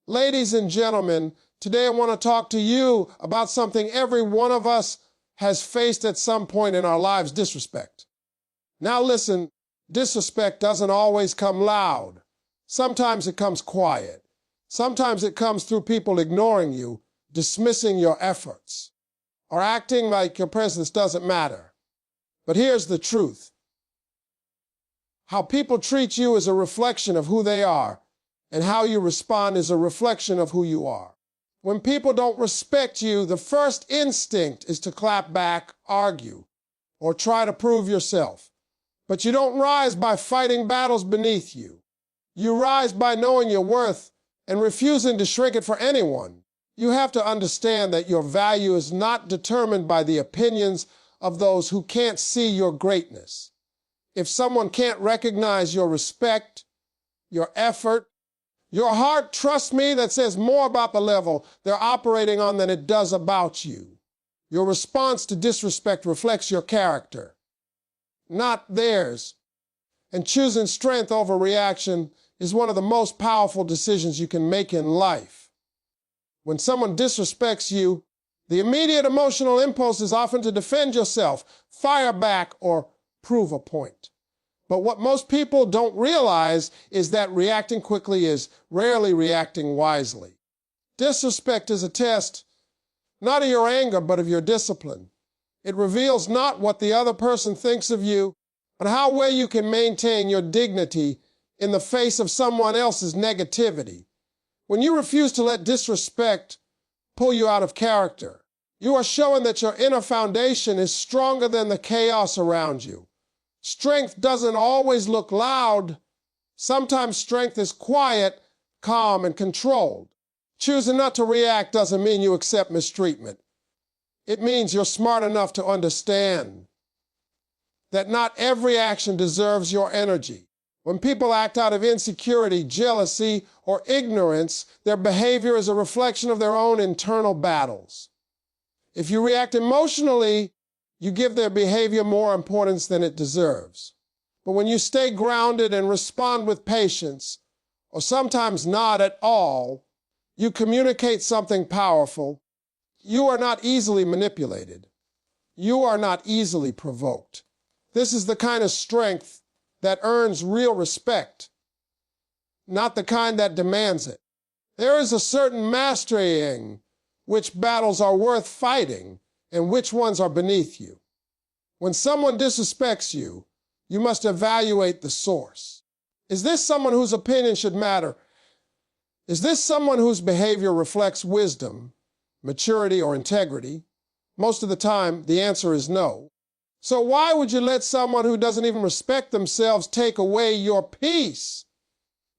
Ladies and gentlemen, today I want to talk to you about something every one of us has faced at some point in our lives: disrespect. Now listen, disrespect doesn't always come loud. Sometimes it comes quiet. Sometimes it comes through people ignoring you, dismissing your efforts, or acting like your presence doesn't matter. But here's the truth. How people treat you is a reflection of who they are, and how you respond is a reflection of who you are. When people don't respect you, the first instinct is to clap back, argue, or try to prove yourself. But you don't rise by fighting battles beneath you. You rise by knowing your worth and refusing to shrink it for anyone. You have to understand that your value is not determined by the opinions of those who can't see your greatness. If someone can't recognize your respect, your effort, your heart, trust me, that says more about the level they're operating on than it does about you. Your response to disrespect reflects your character, not theirs. And choosing strength over reaction is one of the most powerful decisions you can make in life. When someone disrespects you, the immediate emotional impulse is often to defend yourself, fire back, or prove a point. But what most people don't realize is that reacting quickly is rarely reacting wisely. Disrespect is a test, not of your anger, but of your discipline. It reveals not what the other person thinks of you, but how well you can maintain your dignity in the face of someone else's negativity. When you refuse to let disrespect pull you out of character, you are showing that your inner foundation is stronger than the chaos around you. Strength doesn't always look loud. Sometimes strength is quiet, calm, and controlled. Choosing not to react doesn't mean you accept mistreatment. It means you're smart enough to understand that not every action deserves your energy. When people act out of insecurity, jealousy, or ignorance, their behavior is a reflection of their own internal battles. If you react emotionally, you give their behavior more importance than it deserves. But when you stay grounded and respond with patience, or sometimes not at all, you communicate something powerful. You are not easily manipulated. You are not easily provoked. This is the kind of strength that earns real respect, not the kind that demands it. There is a certain masterying which battles are worth fighting and which ones are beneath you. When someone disrespects you, you must evaluate the source. Is this someone whose opinion should matter? Is this someone whose behavior reflects wisdom, maturity, or integrity? Most of the time, the answer is no. So why would you let someone who doesn't even respect themselves take away your peace?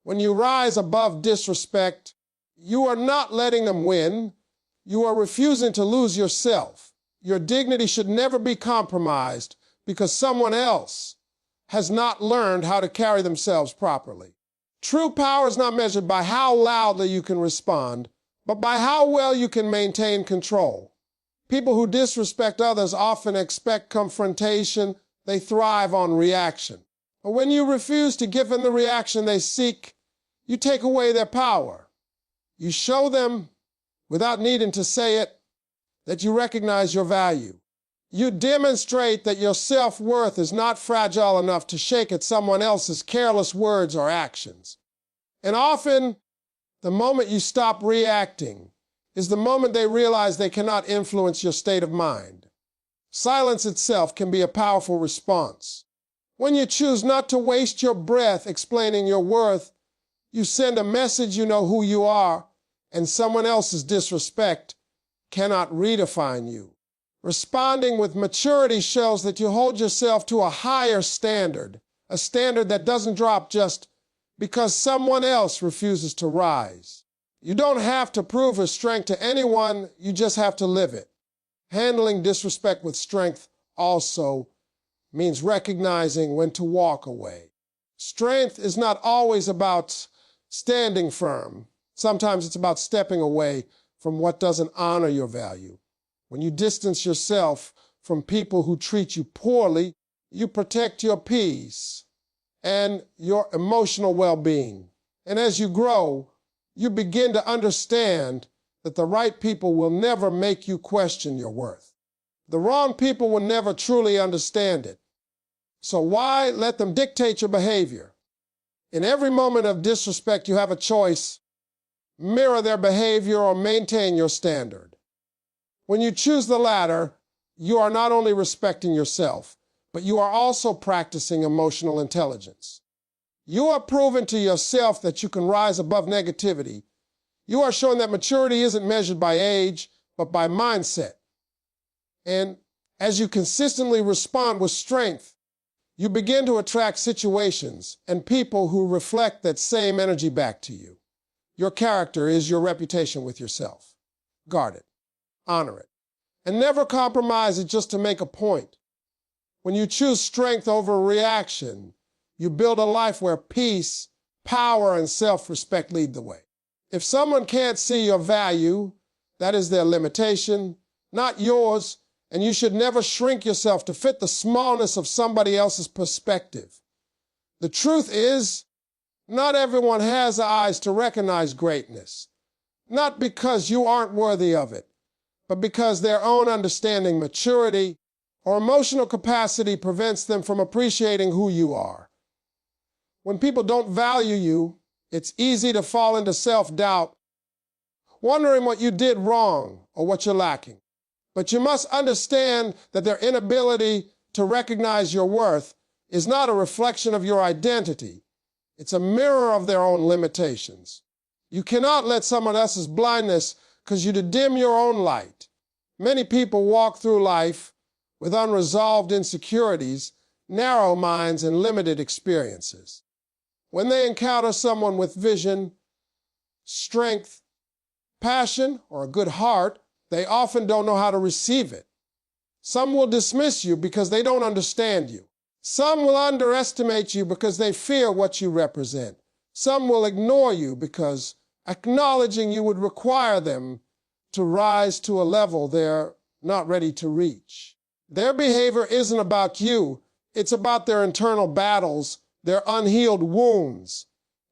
When you rise above disrespect, you are not letting them win. You are refusing to lose yourself. Your dignity should never be compromised because someone else has not learned how to carry themselves properly. True power is not measured by how loudly you can respond, but by how well you can maintain control. People who disrespect others often expect confrontation. They thrive on reaction. But when you refuse to give them the reaction they seek, you take away their power. You show them, without needing to say it, that you recognize your value. You demonstrate that your self-worth is not fragile enough to shake at someone else's careless words or actions. And often, the moment you stop reacting is the moment they realize they cannot influence your state of mind. Silence itself can be a powerful response. When you choose not to waste your breath explaining your worth, you send a message you know who you are, and someone else's disrespect cannot redefine you. Responding with maturity shows that you hold yourself to a higher standard, a standard that doesn't drop just because someone else refuses to rise. You don't have to prove your strength to anyone, you just have to live it. Handling disrespect with strength also means recognizing when to walk away. Strength is not always about standing firm. Sometimes it's about stepping away from what doesn't honor your value. When you distance yourself from people who treat you poorly, you protect your peace and your emotional well-being. And as you grow, you begin to understand that the right people will never make you question your worth. The wrong people will never truly understand it. So why let them dictate your behavior? In every moment of disrespect, you have a choice: mirror their behavior or maintain your standard. When you choose the latter, you are not only respecting yourself, but you are also practicing emotional intelligence. You are proving to yourself that you can rise above negativity. You are showing that maturity isn't measured by age, but by mindset. And as you consistently respond with strength, you begin to attract situations and people who reflect that same energy back to you. Your character is your reputation with yourself. Guard it, honor it, and never compromise it just to make a point. When you choose strength over reaction, you build a life where peace, power, and self-respect lead the way. If someone can't see your value, that is their limitation, not yours, and you should never shrink yourself to fit the smallness of somebody else's perspective. The truth is, not everyone has the eyes to recognize greatness, not because you aren't worthy of it, but because their own understanding, maturity, or emotional capacity prevents them from appreciating who you are. When people don't value you, it's easy to fall into self-doubt, wondering what you did wrong or what you're lacking. But you must understand that their inability to recognize your worth is not a reflection of your identity. It's a mirror of their own limitations. You cannot let someone else's blindness cause you to dim your own light. Many people walk through life with unresolved insecurities, narrow minds, and limited experiences. When they encounter someone with vision, strength, passion, or a good heart, they often don't know how to receive it. Some will dismiss you because they don't understand you. Some will underestimate you because they fear what you represent. Some will ignore you because acknowledging you would require them to rise to a level they're not ready to reach. Their behavior isn't about you. It's about their internal battles, their unhealed wounds,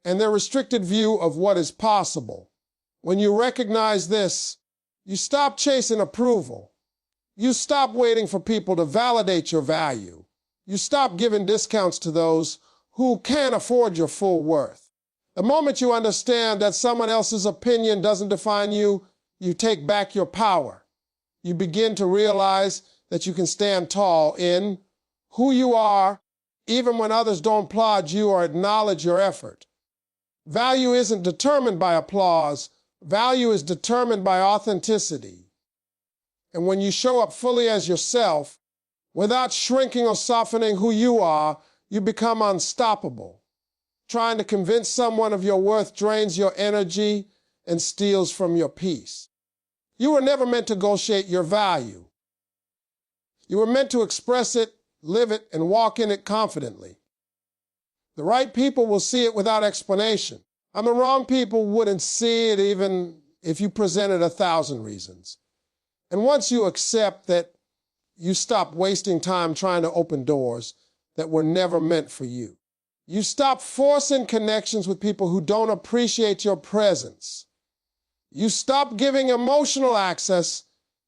and their restricted view of what is possible. When you recognize this, you stop chasing approval. You stop waiting for people to validate your value. You stop giving discounts to those who can't afford your full worth. The moment you understand that someone else's opinion doesn't define you, you take back your power. You begin to realize that you can stand tall in who you are, even when others don't applaud you or acknowledge your effort. Value isn't determined by applause. Value is determined by authenticity. And when you show up fully as yourself, without shrinking or softening who you are, you become unstoppable. Trying to convince someone of your worth drains your energy and steals from your peace. You were never meant to negotiate your value. You were meant to express it, live it, and walk in it confidently. The right people will see it without explanation, and the wrong people wouldn't see it even if you presented 1,000 reasons. And once you accept that, you stop wasting time trying to open doors that were never meant for you. You stop forcing connections with people who don't appreciate your presence. You stop giving emotional access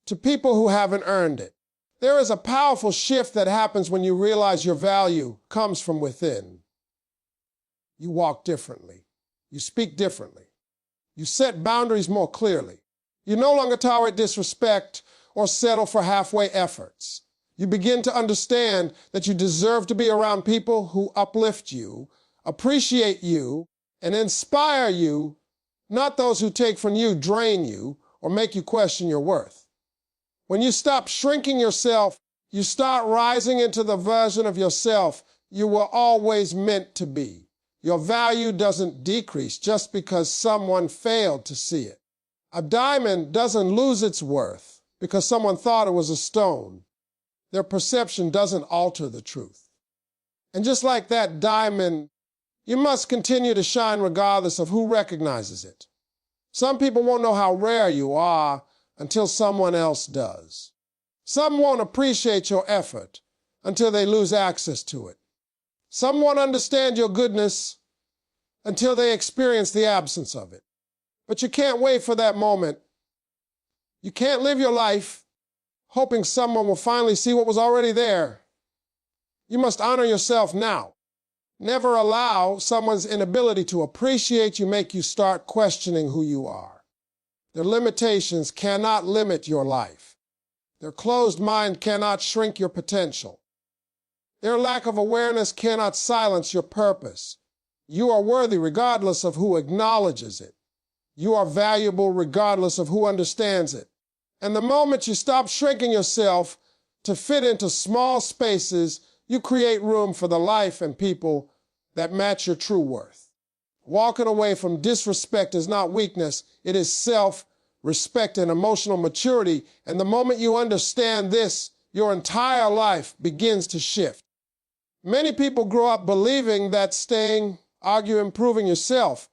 to people who haven't earned it. There is a powerful shift that happens when you realize your value comes from within. You walk differently. You speak differently. You set boundaries more clearly. You no longer tolerate disrespect or settle for halfway efforts. You begin to understand that you deserve to be around people who uplift you, appreciate you, and inspire you, not those who take from you, drain you, or make you question your worth. When you stop shrinking yourself, you start rising into the version of yourself you were always meant to be. Your value doesn't decrease just because someone failed to see it. A diamond doesn't lose its worth because someone thought it was a stone. Their perception doesn't alter the truth. And just like that diamond, you must continue to shine regardless of who recognizes it. Some people won't know how rare you are until someone else does. Some won't appreciate your effort until they lose access to it. Some won't understand your goodness until they experience the absence of it. But you can't wait for that moment. You can't live your life hoping someone will finally see what was already there. You must honor yourself now. Never allow someone's inability to appreciate you make you start questioning who you are. Their limitations cannot limit your life. Their closed mind cannot shrink your potential. Their lack of awareness cannot silence your purpose. You are worthy regardless of who acknowledges it. You are valuable regardless of who understands it. And the moment you stop shrinking yourself to fit into small spaces, you create room for the life and people that match your true worth. Walking away from disrespect is not weakness, it is self-respect and emotional maturity. And the moment you understand this, your entire life begins to shift. Many people grow up believing that staying, arguing, proving yourself,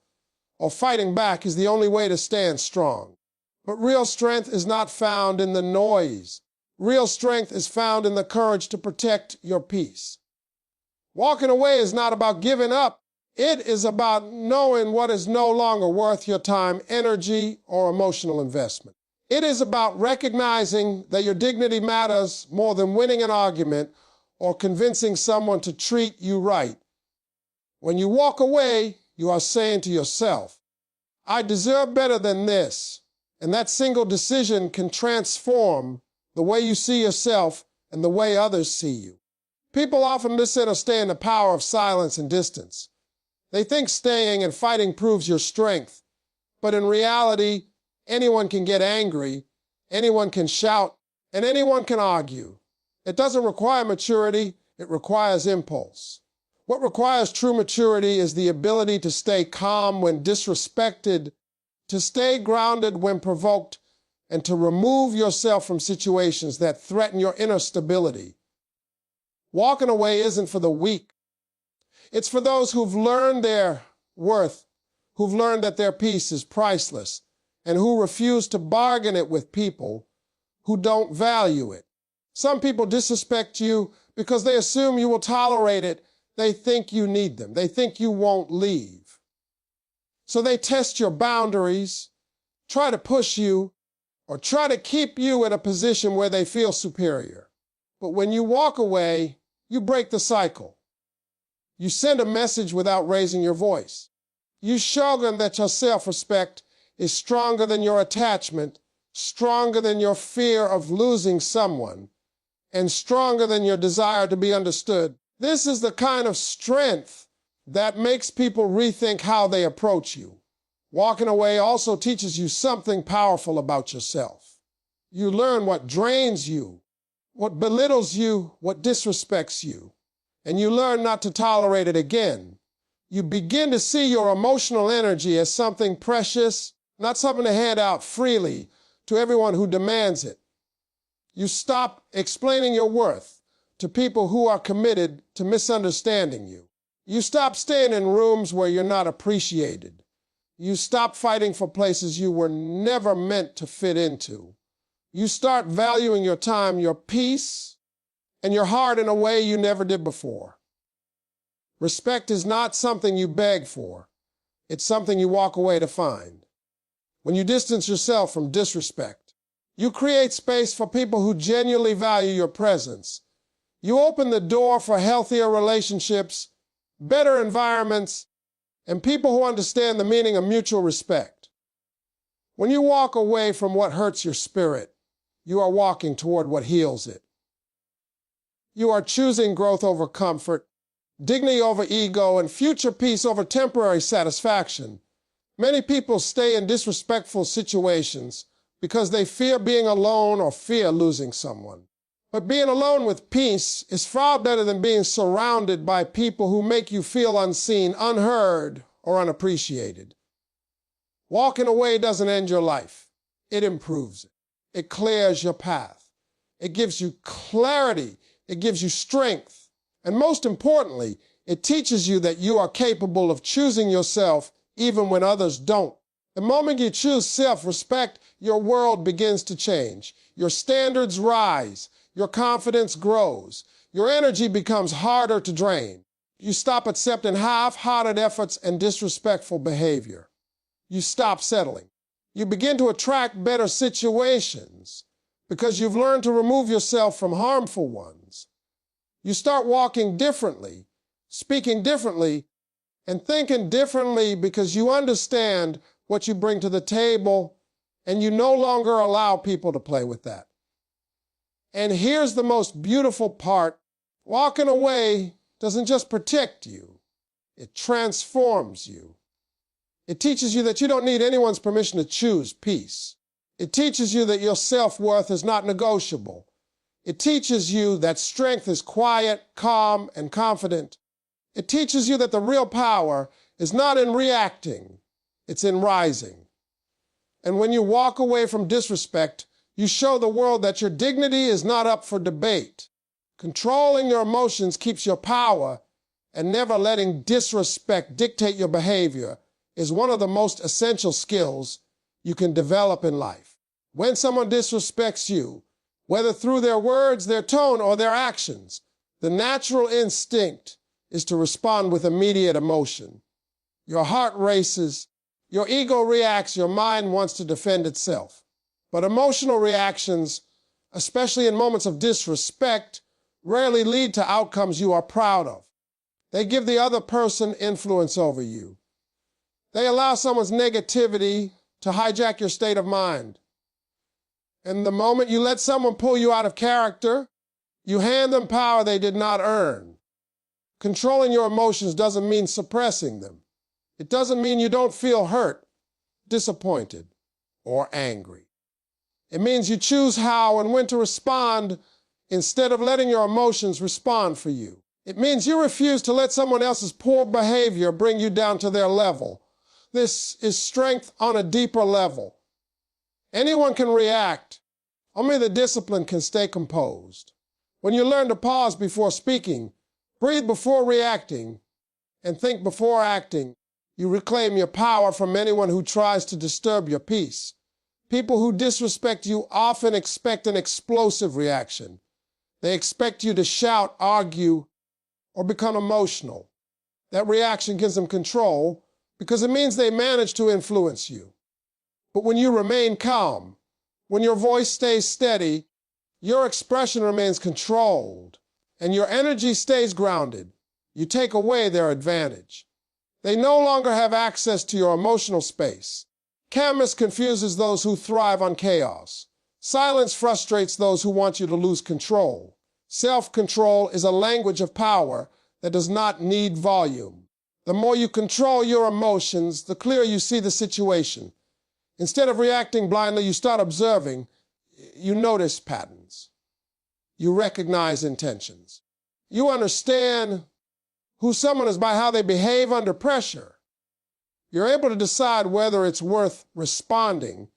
or fighting back is the only way to stand strong. But real strength is not found in the noise. Real strength is found in the courage to protect your peace. Walking away is not about giving up. It is about knowing what is no longer worth your time, energy, or emotional investment. It is about recognizing that your dignity matters more than winning an argument or convincing someone to treat you right. When you walk away, you are saying to yourself, I deserve better than this. And that single decision can transform the way you see yourself and the way others see you. People often misunderstand the power of silence and distance. They think staying and fighting proves your strength. But in reality, anyone can get angry, anyone can shout, and anyone can argue. It doesn't require maturity, it requires impulse. What requires true maturity is the ability to stay calm when disrespected, to stay grounded when provoked, and to remove yourself from situations that threaten your inner stability. Walking away isn't for the weak. It's for those who've learned their worth, who've learned that their peace is priceless, and who refuse to bargain it with people who don't value it. Some people disrespect you because they assume you will tolerate it. They think you need them. They think you won't leave. So they test your boundaries, try to push you, or try to keep you in a position where they feel superior. But when you walk away, you break the cycle. You send a message without raising your voice. You show them that your self-respect is stronger than your attachment, stronger than your fear of losing someone, and stronger than your desire to be understood. This is the kind of strength that makes people rethink how they approach you. Walking away also teaches you something powerful about yourself. You learn what drains you, what belittles you, what disrespects you, and you learn not to tolerate it again. You begin to see your emotional energy as something precious, not something to hand out freely to everyone who demands it. You stop explaining your worth to people who are committed to misunderstanding you. You stop staying in rooms where you're not appreciated. You stop fighting for places you were never meant to fit into. You start valuing your time, your peace, and your heart in a way you never did before. Respect is not something you beg for. It's something you walk away to find. When you distance yourself from disrespect, you create space for people who genuinely value your presence. You open the door for healthier relationships, better environments, and people who understand the meaning of mutual respect. When you walk away from what hurts your spirit, you are walking toward what heals it. You are choosing growth over comfort, dignity over ego, and future peace over temporary satisfaction. Many people stay in disrespectful situations because they fear being alone or fear losing someone. But being alone with peace is far better than being surrounded by people who make you feel unseen, unheard, or unappreciated. Walking away doesn't end your life. It improves it. It clears your path. It gives you clarity. It gives you strength. And most importantly, it teaches you that you are capable of choosing yourself even when others don't. The moment you choose self-respect, your world begins to change. Your standards rise. Your confidence grows. Your energy becomes harder to drain. You stop accepting half-hearted efforts and disrespectful behavior. you stop settling. You begin to attract better situations because you've learned to remove yourself from harmful ones. You start walking differently, speaking differently, and thinking differently because you understand what you bring to the table, and you no longer allow people to play with that. And here's the most beautiful part. Walking away doesn't just protect you, it transforms you. It teaches you that you don't need anyone's permission to choose peace. It teaches you that your self-worth is not negotiable. It teaches you that strength is quiet, calm, and confident. It teaches you that the real power is not in reacting, it's in rising. And when you walk away from disrespect, you show the world that your dignity is not up for debate. Controlling your emotions keeps your power, and never letting disrespect dictate your behavior is one of the most essential skills you can develop in life. When someone disrespects you, whether through their words, their tone, or their actions, the natural instinct is to respond with immediate emotion. Your heart races, your ego reacts, your mind wants to defend itself. But emotional reactions, especially in moments of disrespect, rarely lead to outcomes you are proud of. They give the other person influence over you. They allow someone's negativity to hijack your state of mind. And the moment you let someone pull you out of character, you hand them power they did not earn. Controlling your emotions doesn't mean suppressing them. It doesn't mean you don't feel hurt, disappointed, or angry. It means you choose how and when to respond instead of letting your emotions respond for you. It means you refuse to let someone else's poor behavior bring you down to their level. This is strength on a deeper level. Anyone can react. Only the disciplined can stay composed. When you learn to pause before speaking, breathe before reacting, and think before acting, you reclaim your power from anyone who tries to disturb your peace. People who disrespect you often expect an explosive reaction. They expect you to shout, argue, or become emotional. That reaction gives them control because it means they manage to influence you. But when you remain calm, when your voice stays steady, your expression remains controlled, and your energy stays grounded, you take away their advantage. They no longer have access to your emotional space. Calmness confuses those who thrive on chaos. Silence frustrates those who want you to lose control. Self-control is a language of power that does not need volume. The more you control your emotions, the clearer you see the situation. Instead of reacting blindly, you start observing. You notice patterns. You recognize intentions. You understand who someone is by how they behave under pressure. You're able to decide whether it's worth responding,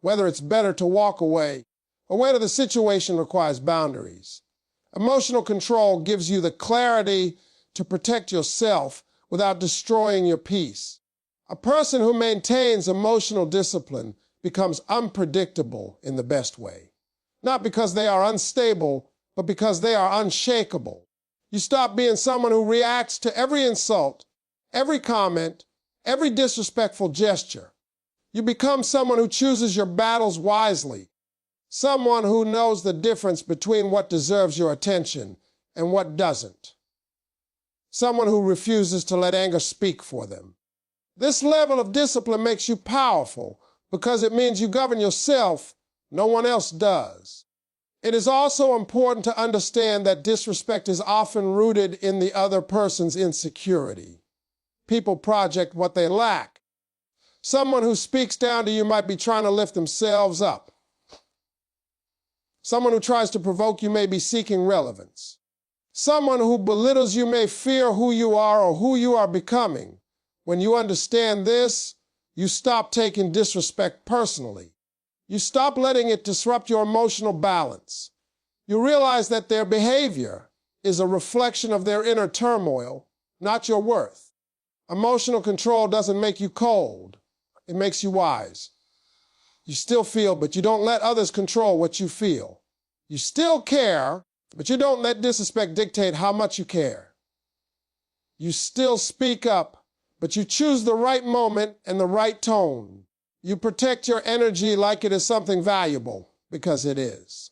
whether it's better to walk away, or whether the situation requires boundaries. Emotional control gives you the clarity to protect yourself without destroying your peace. A person who maintains emotional discipline becomes unpredictable in the best way. Not because they are unstable, but because they are unshakable. You stop being someone who reacts to every insult, every comment, every disrespectful gesture. You become someone who chooses your battles wisely, someone who knows the difference between what deserves your attention and what doesn't, someone who refuses to let anger speak for them. This level of discipline makes you powerful because it means you govern yourself, no one else does. It is also important to understand that disrespect is often rooted in the other person's insecurity. People project what they lack. Someone who speaks down to you might be trying to lift themselves up. Someone who tries to provoke you may be seeking relevance. Someone who belittles you may fear who you are or who you are becoming. When you understand this, you stop taking disrespect personally. You stop letting it disrupt your emotional balance. You realize that their behavior is a reflection of their inner turmoil, not your worth. Emotional control doesn't make you cold. It makes you wise. You still feel, but you don't let others control what you feel. You still care, but you don't let disrespect dictate how much you care. You still speak up, but you choose the right moment and the right tone. You protect your energy like it is something valuable, because it is.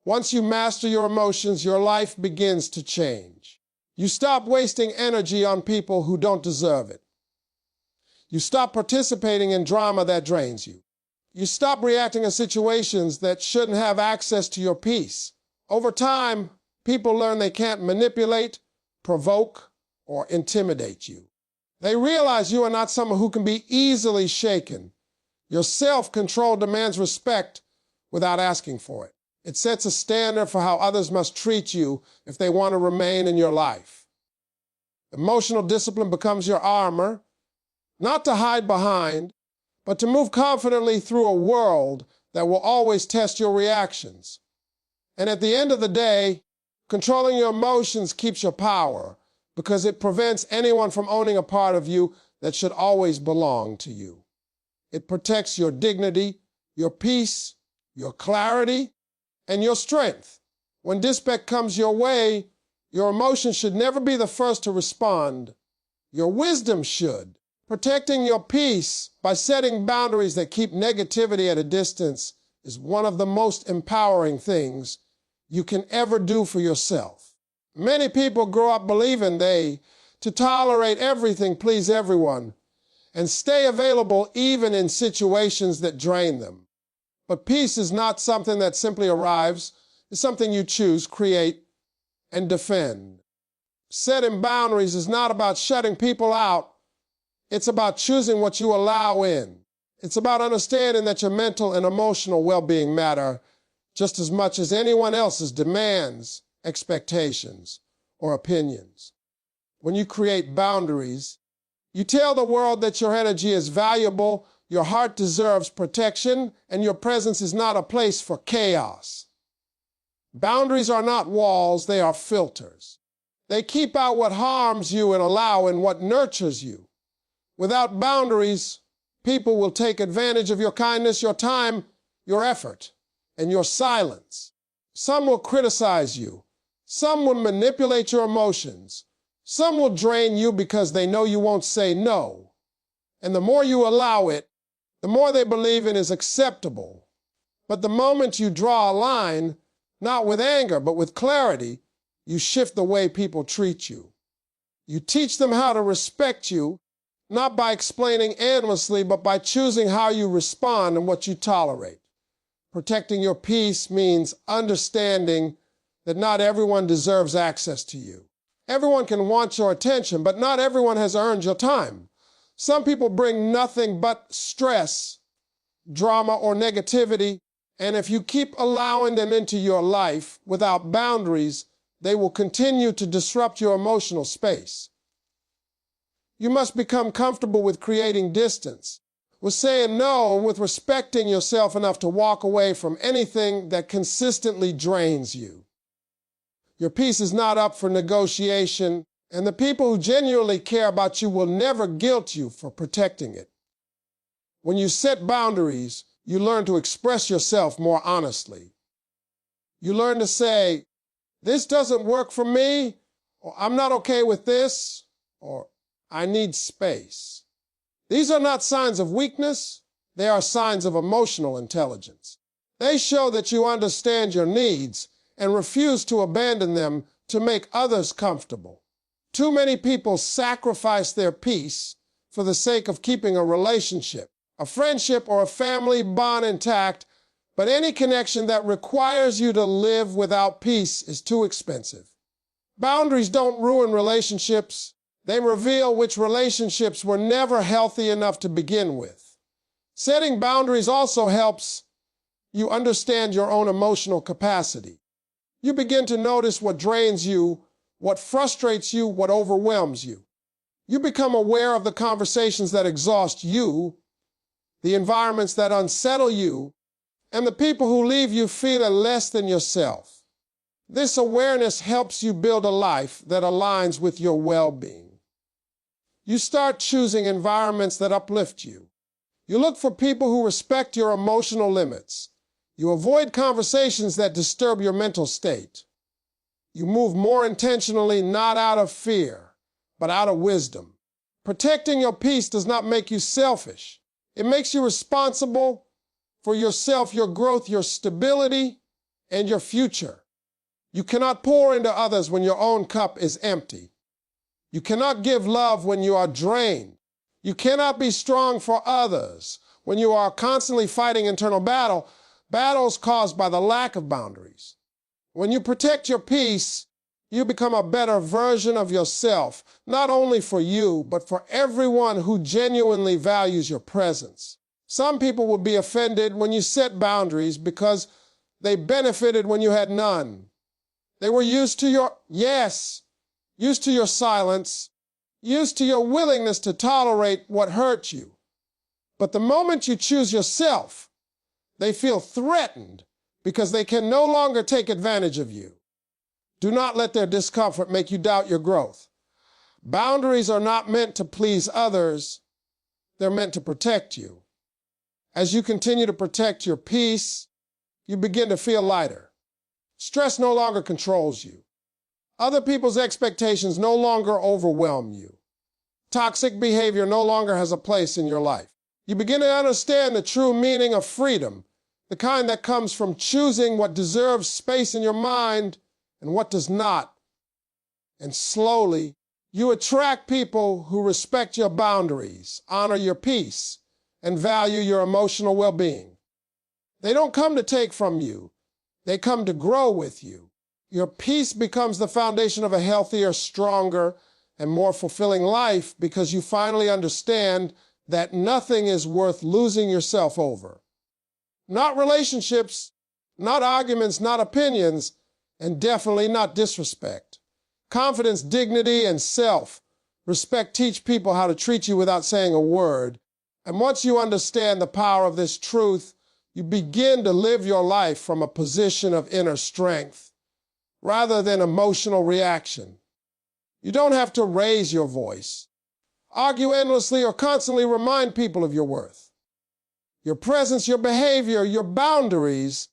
Once you master your emotions, your life begins to change. You stop wasting energy on people who don't deserve it. You stop participating in drama that drains you. You stop reacting in situations that shouldn't have access to your peace. Over time, people learn they can't manipulate, provoke, or intimidate you. They realize you are not someone who can be easily shaken. Your self-control demands respect without asking for it. It sets a standard for how others must treat you if they want to remain in your life. Emotional discipline becomes your armor, not to hide behind, but to move confidently through a world that will always test your reactions. And at the end of the day, controlling your emotions keeps your power, because it prevents anyone from owning a part of you that should always belong to you. It protects your dignity, your peace, your clarity, and your strength. When disrespect comes your way, your emotions should never be the first to respond. Your wisdom should. Protecting your peace by setting boundaries that keep negativity at a distance is one of the most empowering things you can ever do for yourself. Many people grow up believing to tolerate everything, please everyone, and stay available even in situations that drain them. But peace is not something that simply arrives. It's something you choose, create, and defend. Setting boundaries is not about shutting people out. It's about choosing what you allow in. It's about understanding that your mental and emotional well-being matter just as much as anyone else's demands, expectations, or opinions. When you create boundaries, you tell the world that your energy is valuable, your heart deserves protection, and your presence is not a place for chaos. Boundaries are not walls, they are filters. They keep out what harms you and allow in what nurtures you. Without boundaries, people will take advantage of your kindness, your time, your effort, and your silence. Some will criticize you. Some will manipulate your emotions. Some will drain you because they know you won't say no. And the more you allow it, the more they believe it is acceptable. But the moment you draw a line, not with anger, but with clarity, you shift the way people treat you. You teach them how to respect you, not by explaining endlessly, but by choosing how you respond and what you tolerate. Protecting your peace means understanding that not everyone deserves access to you. Everyone can want your attention, but not everyone has earned your time. Some people bring nothing but stress, drama, or negativity, and if you keep allowing them into your life without boundaries, they will continue to disrupt your emotional space. You must become comfortable with creating distance, with saying no, and with respecting yourself enough to walk away from anything that consistently drains you. Your peace is not up for negotiation, and the people who genuinely care about you will never guilt you for protecting it. When you set boundaries, you learn to express yourself more honestly. You learn to say, "This doesn't work for me," or "I'm not okay with this," or "I need space." These are not signs of weakness. They are signs of emotional intelligence. They show that you understand your needs and refuse to abandon them to make others comfortable. Too many people sacrifice their peace for the sake of keeping a relationship, a friendship, or a family bond intact, but any connection that requires you to live without peace is too expensive. Boundaries don't ruin relationships. They reveal which relationships were never healthy enough to begin with. Setting boundaries also helps you understand your own emotional capacity. You begin to notice what drains you, what frustrates you, what overwhelms you. You become aware of the conversations that exhaust you, the environments that unsettle you, and the people who leave you feeling less than yourself. This awareness helps you build a life that aligns with your well-being. You start choosing environments that uplift you. You look for people who respect your emotional limits. You avoid conversations that disturb your mental state. You move more intentionally, not out of fear, but out of wisdom. Protecting your peace does not make you selfish. It makes you responsible for yourself, your growth, your stability, and your future. You cannot pour into others when your own cup is empty. You cannot give love when you are drained. You cannot be strong for others when you are constantly fighting internal battles caused by the lack of boundaries. When you protect your peace, you become a better version of yourself, not only for you, but for everyone who genuinely values your presence. Some people will be offended when you set boundaries because they benefited when you had none. They were used to your yes, used to your silence, used to your willingness to tolerate what hurt you. But the moment you choose yourself, they feel threatened because they can no longer take advantage of you. Do not let their discomfort make you doubt your growth. Boundaries are not meant to please others. They're meant to protect you. As you continue to protect your peace, you begin to feel lighter. Stress no longer controls you. Other people's expectations no longer overwhelm you. Toxic behavior no longer has a place in your life. You begin to understand the true meaning of freedom, the kind that comes from choosing what deserves space in your mind and what does not. And slowly, you attract people who respect your boundaries, honor your peace, and value your emotional well-being. They don't come to take from you. They come to grow with you. Your peace becomes the foundation of a healthier, stronger, and more fulfilling life because you finally understand that nothing is worth losing yourself over. Not relationships, not arguments, not opinions, and definitely not disrespect. Confidence, dignity, and self-respect teach people how to treat you without saying a word. And once you understand the power of this truth, you begin to live your life from a position of inner strength rather than emotional reaction. You don't have to raise your voice, argue endlessly, or constantly remind people of your worth. Your presence, your behavior, your boundaries,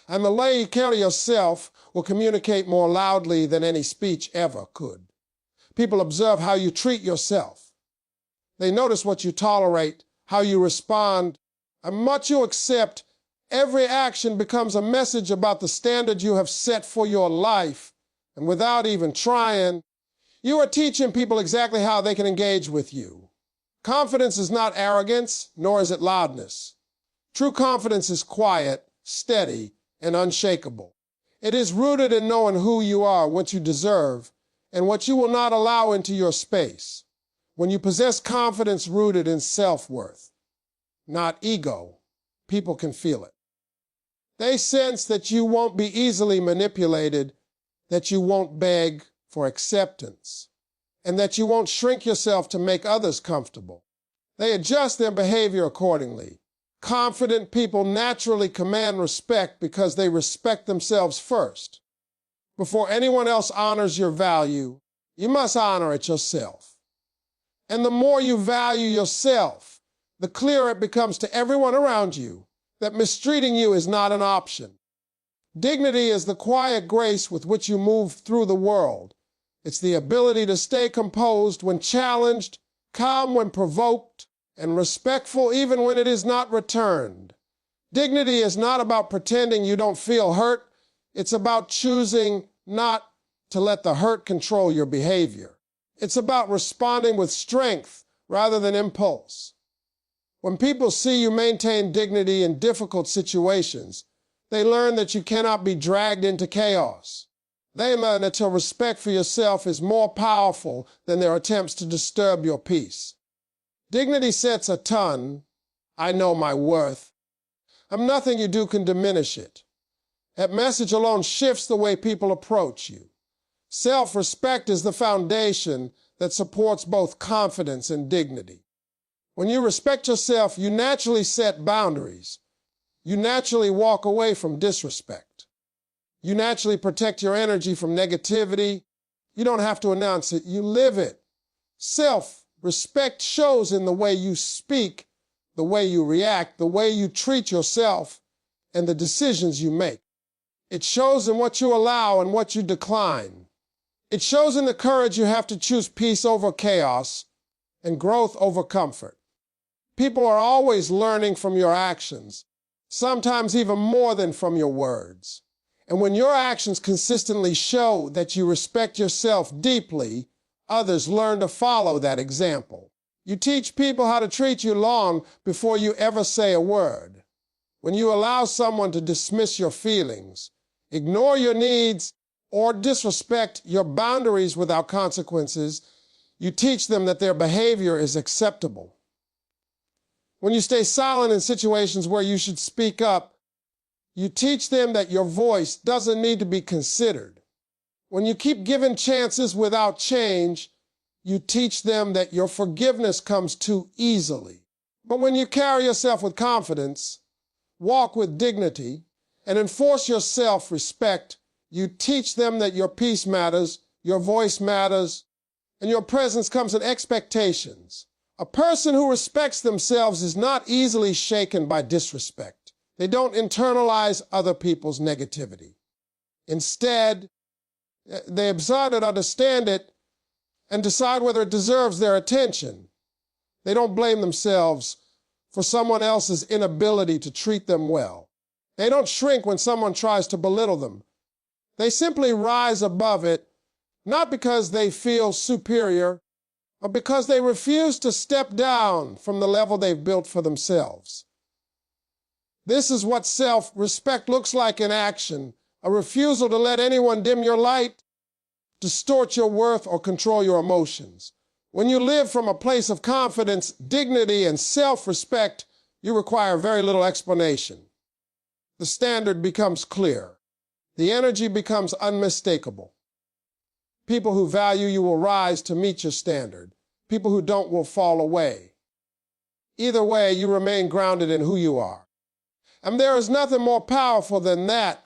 and the way you carry yourself will communicate more loudly than any speech ever could. People observe how you treat yourself. They notice what you tolerate, how you respond, and what you accept. Every action becomes a message about the standard you have set for your life. And without even trying, you are teaching people exactly how they can engage with you. Confidence is not arrogance, nor is it loudness. True confidence is quiet, steady, and unshakable. It is rooted in knowing who you are, what you deserve, and what you will not allow into your space. When you possess confidence rooted in self-worth, not ego, people can feel it. They sense that you won't be easily manipulated, that you won't beg for acceptance, and that you won't shrink yourself to make others comfortable. They adjust their behavior accordingly. Confident people naturally command respect because they respect themselves first. Before anyone else honors your value, you must honor it yourself. And the more you value yourself, the clearer it becomes to everyone around you that mistreating you is not an option. Dignity is the quiet grace with which you move through the world. It's the ability to stay composed when challenged, calm when provoked, and respectful even when it is not returned. Dignity is not about pretending you don't feel hurt. It's about choosing not to let the hurt control your behavior. It's about responding with strength rather than impulse. When people see you maintain dignity in difficult situations, they learn that you cannot be dragged into chaos. They learn that your respect for yourself is more powerful than their attempts to disturb your peace. Dignity sets a tone. I know my worth. Nothing you do can diminish it. That message alone shifts the way people approach you. Self-respect is the foundation that supports both confidence and dignity. When you respect yourself, you naturally set boundaries. You naturally walk away from disrespect. You naturally protect your energy from negativity. You don't have to announce it. You live it. Self-respect shows in the way you speak, the way you react, the way you treat yourself, and the decisions you make. It shows in what you allow and what you decline. It shows in the courage you have to choose peace over chaos and growth over comfort. People are always learning from your actions, sometimes even more than from your words. And when your actions consistently show that you respect yourself deeply, others learn to follow that example. You teach people how to treat you long before you ever say a word. When you allow someone to dismiss your feelings, ignore your needs, or disrespect your boundaries without consequences, you teach them that their behavior is acceptable. When you stay silent in situations where you should speak up, you teach them that your voice doesn't need to be considered. When you keep giving chances without change, you teach them that your forgiveness comes too easily. But when you carry yourself with confidence, walk with dignity, and enforce your self-respect, you teach them that your peace matters, your voice matters, and your presence comes with expectations. A person who respects themselves is not easily shaken by disrespect. They don't internalize other people's negativity. Instead, they absorb it, understand it, and decide whether it deserves their attention. They don't blame themselves for someone else's inability to treat them well. They don't shrink when someone tries to belittle them. They simply rise above it, not because they feel superior, but because they refuse to step down from the level they've built for themselves. This is what self-respect looks like in action: a refusal to let anyone dim your light, distort your worth, or control your emotions. When you live from a place of confidence, dignity, and self-respect, you require very little explanation. The standard becomes clear. The energy becomes unmistakable. People who value you will rise to meet your standard. People who don't will fall away. Either way, you remain grounded in who you are. And there is nothing more powerful than that.